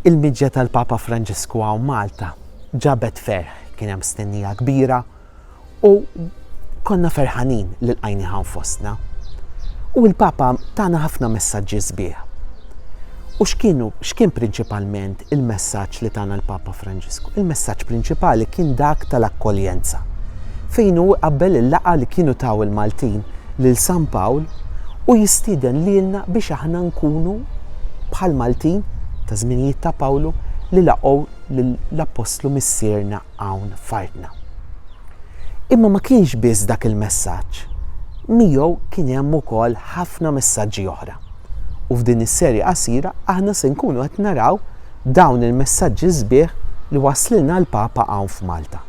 Il-miġġa tal-Papa Franġisku hawn Malta ġabet ferħ, kien hemm stennija kbira u konna ferħanin li lqajni hawn fostna. U l-Papa tagħna ħafna messaġġi sbieħ. U x'kien prinċipalment il-messaġġ li tagħna l-Papa Franġisku? Il-messaġġ prinċipali kien dak tal-akkoljenza. Fejn hu qabel il-laqgħa li kienu taw il-Maltin lil San Pawl u jistieden lilna biex aħna nkunu bħal Maltin ta' żminijiet ta' Pawlu li laqgħu l-Apostlu missierna hawn fardna. Imma ma kienx biss dak il-messaġġ, miegħu kien hemm ukoll ħafna messaġġi oħra. U f'din is-serja qasira aħna se nkunu qed naraw dawn il-messaġġi sbieħ li waslilna l-Papa hawn f'Malta.